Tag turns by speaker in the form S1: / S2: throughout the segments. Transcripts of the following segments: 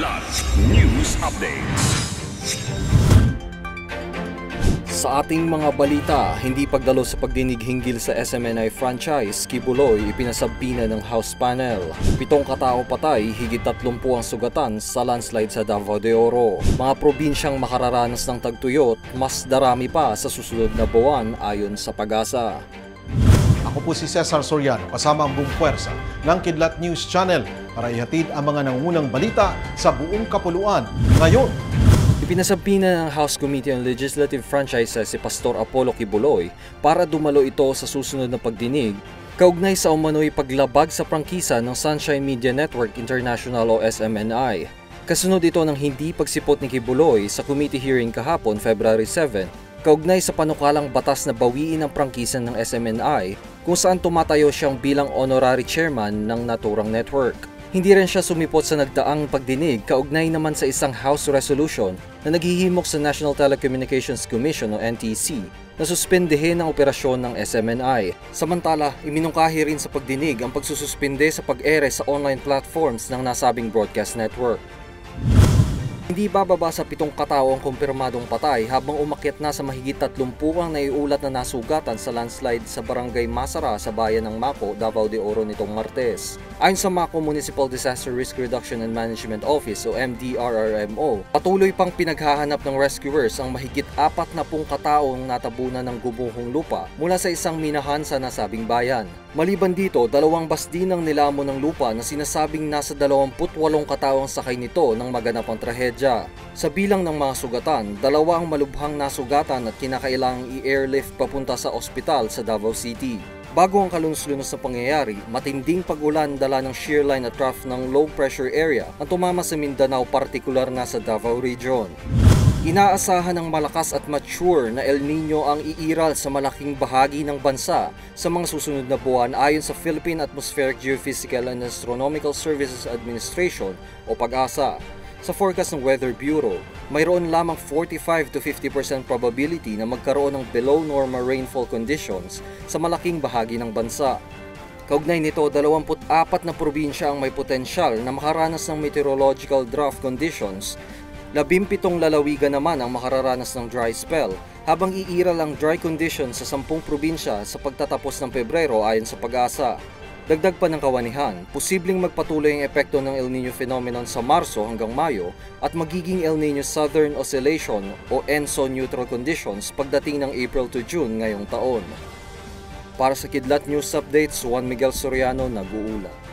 S1: Kidlat News Updates.
S2: Sa ating mga balita, hindi pagdalo sa pagdinig hinggil sa SMNI franchise, Kibuloy ipinasabina ng House panel. 7 katao patay, higit 30 ang sugatan sa landslide sa Davao de Oro. Mga probinsyang makararanas ng tagtuyot, mas darami pa sa susunod na buwan ayon sa Pag-asa.
S3: Ako po si Cesar Soriano, kasama ang buong puwersa ng Kidlat News Channel para ihatid ang mga nangungunang balita sa buong kapuluan. Ngayon,
S2: ipinasabina ng House Committee on Legislative Franchises si Pastor Apollo Kibuloy para dumalo ito sa susunod na pagdinig kaugnay sa umano'y paglabag sa prangkisa ng Sunshine Media Network International o SMNI. Kasunod ito ng hindi pagsipot ni Kibuloy sa committee hearing kahapon, February 7, kaugnay sa panukalang batas na bawiin ang prangkisa ng SMNI kung saan tumatayo siyang bilang honorary chairman ng naturang network. Hindi rin siya sumipot sa nagdaang pagdinig kaugnay naman sa isang House resolution na naghihimok sa National Telecommunications Commission o NTC na suspendehin ang operasyon ng SMNI. Samantala, iminungkahi rin sa pagdinig ang pagsususpende sa pag-ere sa online platforms ng nasabing broadcast network. Hindi bababa sa 7 katao ang kumpirmadong patay habang umakyat na sa mahigit 30 ang naiulat na nasugatan sa landslide sa Barangay Masara sa bayan ng Mako, Davao de Oro nitong Martes. Ayon sa Mako Municipal Disaster Risk Reduction and Management Office o MDRRMO, patuloy pang pinaghahanap ng rescuers ang mahigit 40 kataong natabunan ng gumuhong lupa mula sa isang minahan sa nasabing bayan. Maliban dito, 2 basdi ng nilamon ng lupa na sinasabing nasa 28 kataong sakay nito nang maganap ang trahedya. Sa bilang ng mga sugatan, 2 ang malubhang nasugatan at kinakailangang i-airlift papunta sa ospital sa Davao City. Bago ang kalunos-lunos na pangyayari, matinding pag-ulan dala ng shear line at trough ng low pressure area ang tumama sa Mindanao, partikular na sa Davao Region. Inaasahan ng malakas at mature na El Nino ang iiral sa malaking bahagi ng bansa sa mga susunod na buwan ayon sa Philippine Atmospheric Geophysical and Astronomical Services Administration o Pag-asa. Sa forecast ng Weather Bureau, mayroon lamang 45 to 50% probability na magkaroon ng below normal rainfall conditions sa malaking bahagi ng bansa. Kaugnay nito, 24 na probinsya ang may potensyal na makaranas ng meteorological drought conditions. 17 lalawigan naman ang makararanas ng dry spell, habang iiral ang dry conditions sa 10 probinsya sa pagtatapos ng Pebrero ayon sa Pag-asa. Dagdag pa ng kawanihan, posibleng magpatuloy ang epekto ng El Nino phenomenon sa Marso hanggang Mayo at magiging El Nino Southern Oscillation o ENSO neutral conditions pagdating ng April to June ngayong taon. Para sa Kidlat News Updates, Juan Miguel Soriano nag-uulat.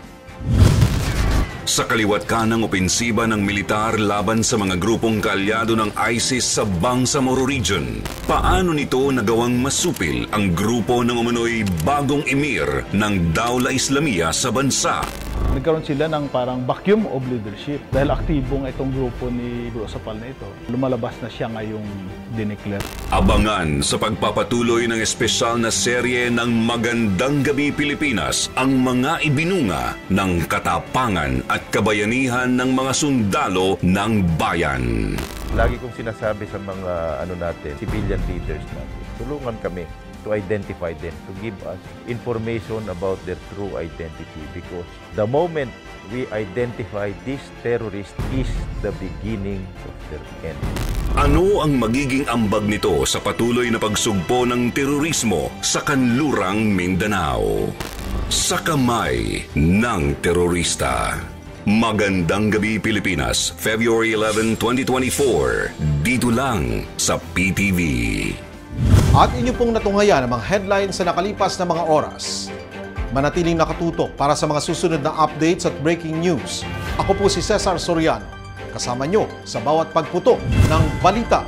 S1: Sa kaliwat kanang opensiba ng militar laban sa mga grupong kaalyado ng ISIS sa Bangsamoro Region, paano nito nagawang masupil ang grupo ng umano'y bagong emir ng Dawla Islamiyah sa bansa?
S4: Nagkaroon sila ng parang vacuum of leadership dahil aktibong itong grupo ni Bro Sapal na ito. Lumalabas na siya ngayong dineclare.
S1: Abangan sa pagpapatuloy ng espesyal na serye ng Magandang Gabi Pilipinas ang mga ibinunga ng katapangan at kabayanihan ng mga sundalo ng bayan.
S5: Lagi kong sinasabi sa mga civilian leaders natin, tulungan kami to identify them, to give us information about their true identity, because the moment we identify these terrorists is the beginning of their end.
S1: Ano ang magiging ambag nito sa patuloy na pagsugpo ng terorismo sa kanlurang Mindanao? Sa kamay ng terorista. Magandang Gabi Pilipinas, February 11, 2024. Dito lang sa PTV.
S3: at inyo pong natunghayan ang mga headlines sa nakalipas na mga oras. Manatiling nakatutok para sa mga susunod na updates at breaking news. Ako po si Cesar Soriano, kasama nyo sa bawat pagputok ng balita.